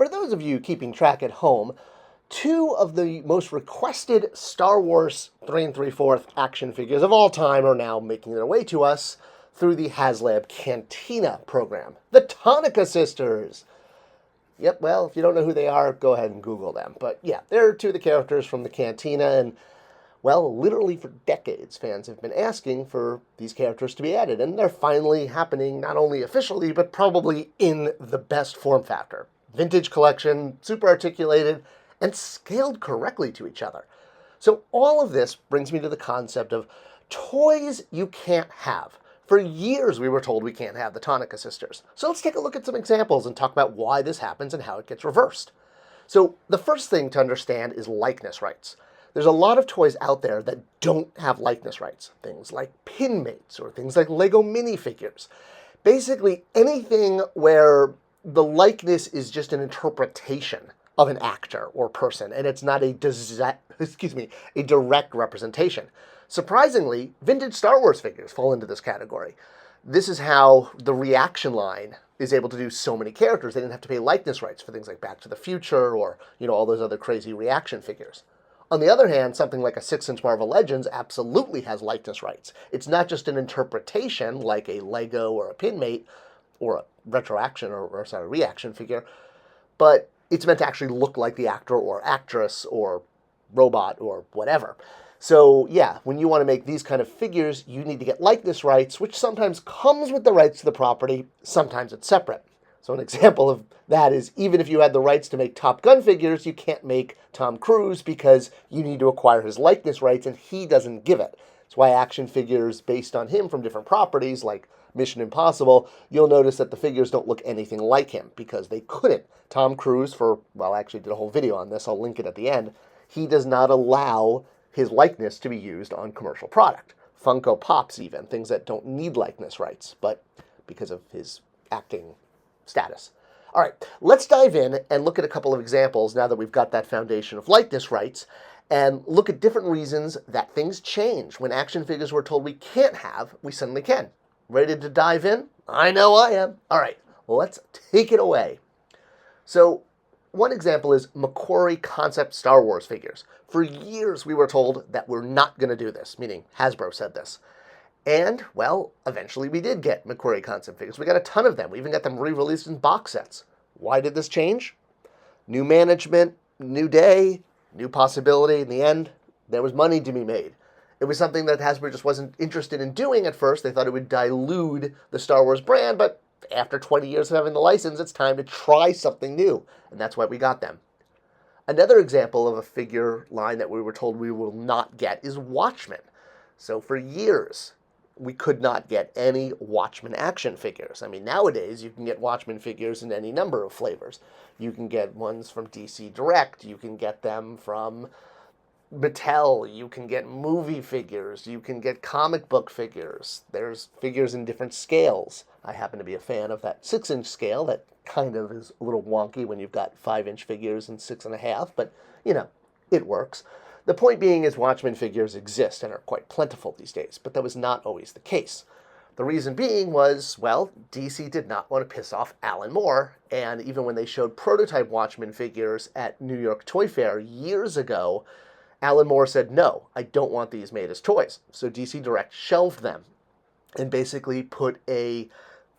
For those of you keeping track at home, two of the most requested Star Wars 3 3/4 action figures of all time are now making their way to us through the HasLab Cantina program. The Tonica Sisters! Yep, well, if you don't know who they are, go ahead and Google them. But yeah, they're two of the characters from the Cantina, and well, literally for decades, fans have been asking for these characters to be added, and they're finally happening, not only officially, but probably in the best form factor. Vintage collection, super articulated, and scaled correctly to each other. So all of this brings me to the concept of toys you can't have. For years, we were told we can't have the Tonica Sisters. So let's take a look at some examples and talk about why this happens and how it gets reversed. So the first thing to understand is likeness rights. There's a lot of toys out there that don't have likeness rights. Things like Pinmates or things like Lego minifigures. Basically anything where the likeness is just an interpretation of an actor or person, and it's not a direct representation. Surprisingly, vintage Star Wars figures fall into this category. This is how the Reaction line is able to do so many characters. They didn't have to pay likeness rights for things like Back to the Future or, all those other crazy Reaction figures. On the other hand, something like a 6-inch Marvel Legends absolutely has likeness rights. It's not just an interpretation like a Lego or a Pinmate or a Retroaction or Reaction figure, but it's meant to actually look like the actor or actress or robot or whatever. So yeah, when you want to make these kind of figures, you need to get likeness rights, which sometimes comes with the rights to the property, sometimes it's separate. So an example of that is even if you had the rights to make Top Gun figures, you can't make Tom Cruise because you need to acquire his likeness rights and he doesn't give it. That's why action figures based on him from different properties like Mission Impossible, you'll notice that the figures don't look anything like him because they couldn't. Tom Cruise, I actually did a whole video on this, I'll link it at the end, he does not allow his likeness to be used on commercial product. Funko Pops even, things that don't need likeness rights, but because of his acting status. All right, let's dive in and look at a couple of examples now that we've got that foundation of likeness rights and look at different reasons that things change. When action figures we're told we can't have, we suddenly can. Ready to dive in? I know I am. All right, let's take it away. So one example is Macquarie concept Star Wars figures. For years we were told that we're not going to do this, meaning Hasbro said this. And, well, eventually we did get Macquarie concept figures. We got a ton of them. We even got them re-released in box sets. Why did this change? New management, new day, new possibility. In the end, there was money to be made. It was something that Hasbro just wasn't interested in doing at first. They thought it would dilute the Star Wars brand, but after 20 years of having the license, it's time to try something new. And that's why we got them. Another example of a figure line that we were told we will not get is Watchmen. So for years, we could not get any Watchmen action figures. I mean, nowadays, you can get Watchmen figures in any number of flavors. You can get ones from DC Direct. You can get them from Mattel. You can get movie figures. You can get comic book figures. There's figures in different scales. I happen to be a fan of that 6-inch scale. That kind of is a little wonky when you've got 5-inch figures and 6.5, but, it works. The point being is Watchmen figures exist and are quite plentiful these days, but that was not always the case. The reason being was, well, DC did not want to piss off Alan Moore, and even when they showed prototype Watchmen figures at New York Toy Fair years ago, Alan Moore said, no, I don't want these made as toys. So DC Direct shelved them and basically put a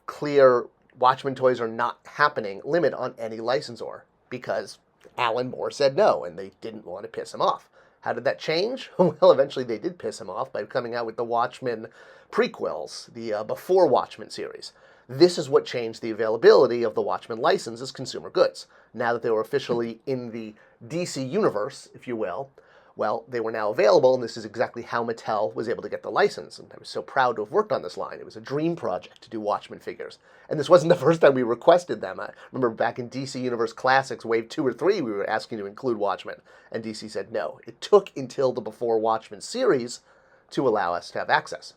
clear Watchmen toys are not happening limit on any licensor because Alan Moore said no, and they didn't want to piss him off. How did that change? Well, eventually they did piss him off by coming out with the Watchmen prequels, the Before Watchmen series. This is what changed the availability of the Watchmen license as consumer goods. Now that they were officially in the DC universe, if you will, well, they were now available, and this is exactly how Mattel was able to get the license. And I was so proud to have worked on this line. It was a dream project to do Watchmen figures. And this wasn't the first time we requested them. I remember back in DC Universe Classics, Wave 2 or 3, we were asking to include Watchmen. And DC said no. It took until the Before Watchmen series to allow us to have access.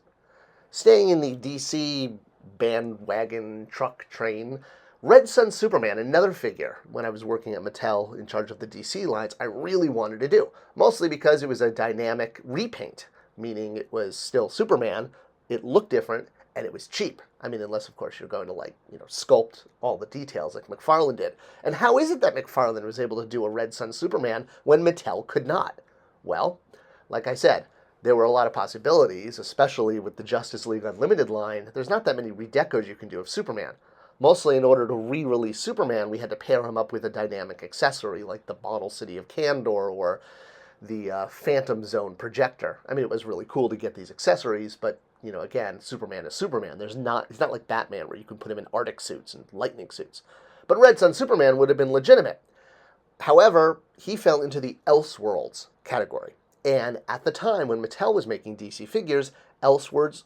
Staying in the DC bandwagon truck train, Red Sun Superman, another figure, when I was working at Mattel in charge of the DC lines, I really wanted to do. Mostly because it was a dynamic repaint, meaning it was still Superman, it looked different, and it was cheap. I mean, unless, of course, you're going to, like, sculpt all the details like McFarlane did. And how is it that McFarlane was able to do a Red Sun Superman when Mattel could not? Well, like I said, there were a lot of possibilities, especially with the Justice League Unlimited line. There's not that many redecos you can do of Superman. Mostly in order to re-release Superman, we had to pair him up with a dynamic accessory like the Bottle City of Kandor or the Phantom Zone projector. I mean, it was really cool to get these accessories, but again, Superman is Superman. It's not like Batman where you can put him in Arctic suits and lightning suits. But Red Sun Superman would have been legitimate. However, he fell into the Elseworlds category. And at the time when Mattel was making DC figures, Elseworlds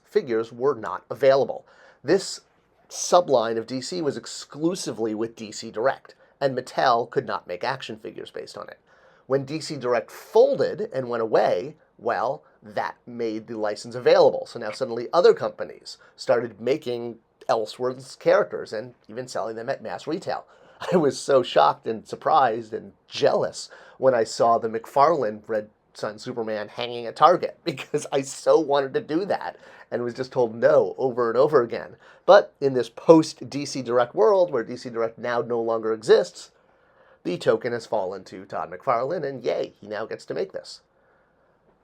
figures were not available. This subline of DC was exclusively with DC Direct, and Mattel could not make action figures based on it. When DC Direct folded and went away, well, that made the license available. So now suddenly other companies started making Elseworlds characters and even selling them at mass retail. I was so shocked and surprised and jealous when I saw the McFarlane Red Sun Superman hanging at Target because I so wanted to do that and was just told no over and over again. But in this post-DC Direct world where DC Direct now no longer exists, the token has fallen to Todd McFarlane, and yay, he now gets to make this.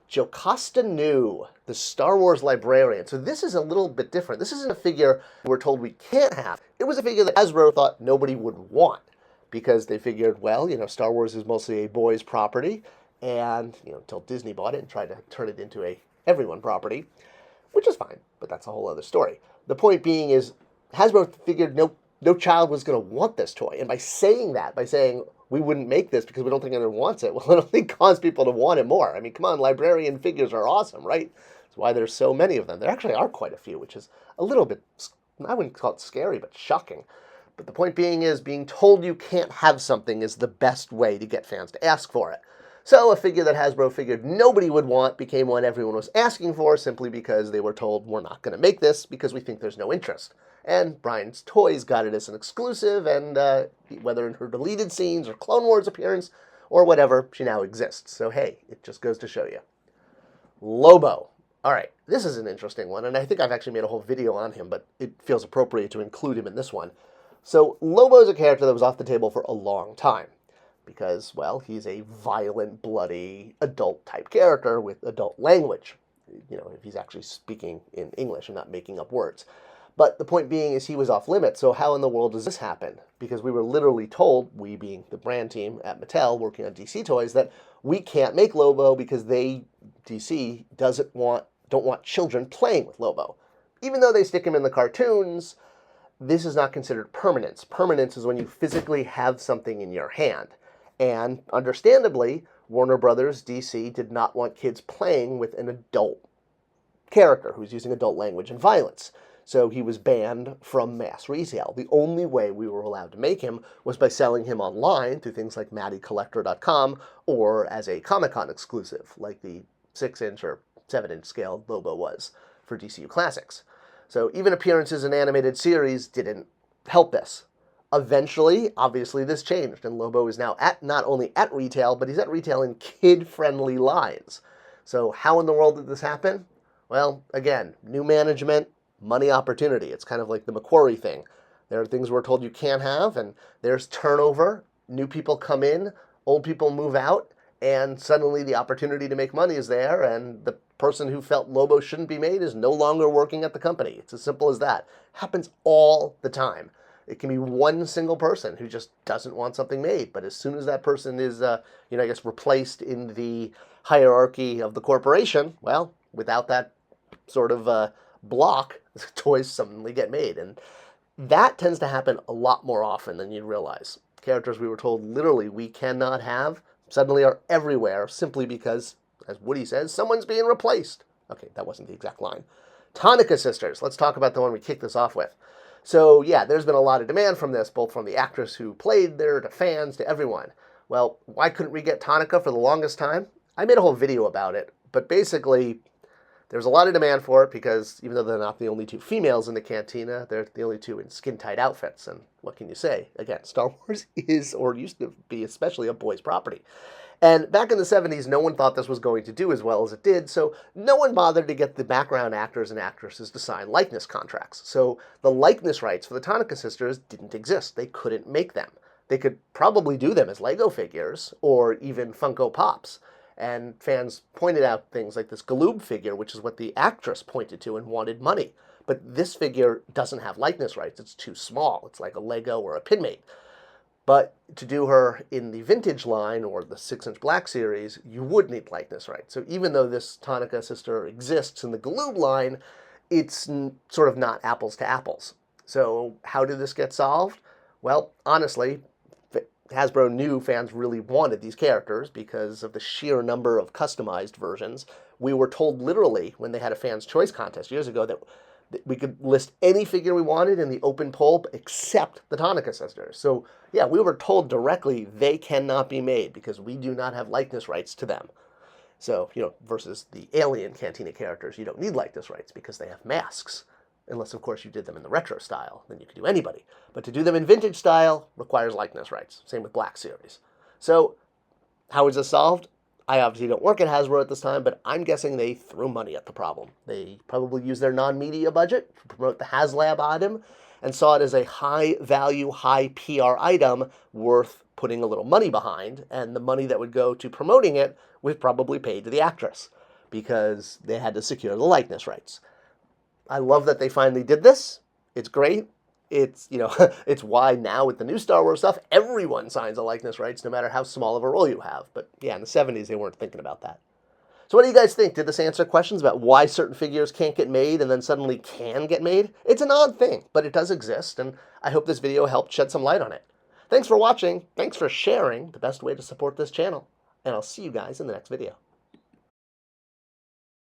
Jocasta Nu, the Star Wars librarian. So this is a little bit different. This isn't a figure we're told we can't have. It was a figure that Hasbro thought nobody would want because they figured, well, Star Wars is mostly a boys' property, and, until Disney bought it and tried to turn it into a everyone property, which is fine, but that's a whole other story. The point being is Hasbro figured no child was going to want this toy, and by saying we wouldn't make this because we don't think anyone wants it, well, it only caused people to want it more. I mean, come on, librarian figures are awesome, right? That's why there's so many of them. There actually are quite a few, which is a little bit, I wouldn't call it scary, but shocking. But the point being is being told you can't have something is the best way to get fans to ask for it. So a figure that Hasbro figured nobody would want became one everyone was asking for simply because they were told we're not going to make this because we think there's no interest. And Brian's Toys got it as an exclusive, and whether in her deleted scenes or Clone Wars appearance or whatever, she now exists. So hey, it just goes to show you. Lobo. All right, this is an interesting one, and I think I've actually made a whole video on him, but it feels appropriate to include him in this one. So Lobo is a character that was off the table for a long time because, well, he's a violent, bloody, adult-type character with adult language. If he's actually speaking in English and not making up words. But the point being is he was off limits, so how in the world does this happen? Because we were literally told, we being the brand team at Mattel working on DC Toys, that we can't make Lobo because DC don't want children playing with Lobo. Even though they stick him in the cartoons, this is not considered permanence. Permanence is when you physically have something in your hand. And understandably, Warner Brothers, DC, did not want kids playing with an adult character who's using adult language and violence. So he was banned from mass retail. The only way we were allowed to make him was by selling him online through things like MattyCollector.com or as a Comic-Con exclusive, like the 6-inch or 7-inch scale Lobo was for DCU Classics. So even appearances in animated series didn't help this. Eventually, obviously, this changed, and Lobo is now not only at retail, but he's at retail in kid-friendly lines. So how in the world did this happen? Well, again, new management, money opportunity. It's kind of like the Macquarie thing. There are things we're told you can't have, and there's turnover. New people come in, old people move out, and suddenly the opportunity to make money is there, and the person who felt Lobo shouldn't be made is no longer working at the company. It's as simple as that. Happens all the time. It can be one single person who just doesn't want something made, but as soon as that person is, replaced in the hierarchy of the corporation, well, without that sort of block, toys suddenly get made. And that tends to happen a lot more often than you'd realize. Characters we were told literally we cannot have suddenly are everywhere simply because, as Woody says, someone's being replaced. Okay, that wasn't the exact line. Tonica Sisters. Let's talk about the one we kicked this off with. So, yeah, there's been a lot of demand from this, both from the actress who played there, to fans, to everyone. Well, why couldn't we get Tonica for the longest time? I made a whole video about it, but basically, there's a lot of demand for it because even though they're not the only two females in the cantina, they're the only two in skin-tight outfits. And what can you say? Again, Star Wars is, or used to be, especially a boys' property. And back in the 70s, no one thought this was going to do as well as it did, so no one bothered to get the background actors and actresses to sign likeness contracts. So the likeness rights for the Tanaka sisters didn't exist. They couldn't make them. They could probably do them as Lego figures or even Funko Pops. And fans pointed out things like this Galoob figure, which is what the actress pointed to and wanted money. But this figure doesn't have likeness rights. It's too small. It's like a Lego or a Pinmate. But to do her in the vintage line or the 6-inch Black series, you would need likeness rights. So even though this Tanaka sister exists in the Galoob line, it's sort of not apples to apples. So how did this get solved? Well, honestly, Hasbro knew fans really wanted these characters because of the sheer number of customized versions. We were told literally when they had a Fans' Choice contest years ago that we could list any figure we wanted in the open poll except the Tanaka sisters. So yeah, we were told directly they cannot be made because we do not have likeness rights to them. So, versus the Alien Cantina characters, you don't need likeness rights because they have masks. Unless, of course, you did them in the retro style. Then you could do anybody. But to do them in vintage style requires likeness rights. Same with Black Series. So how is this solved? I obviously don't work at Hasbro at this time, but I'm guessing they threw money at the problem. They probably used their non-media budget to promote the HasLab item and saw it as a high-value, high-PR item worth putting a little money behind, and the money that would go to promoting it was probably paid to the actress because they had to secure the likeness rights. I love that they finally did this. It's great. It's, it's why now with the new Star Wars stuff, everyone signs a likeness rights no matter how small of a role you have. But yeah, in the 70s, they weren't thinking about that. So what do you guys think? Did this answer questions about why certain figures can't get made and then suddenly can get made? It's an odd thing, but it does exist, and I hope this video helped shed some light on it. Thanks for watching. Thanks for sharing, the best way to support this channel. And I'll see you guys in the next video.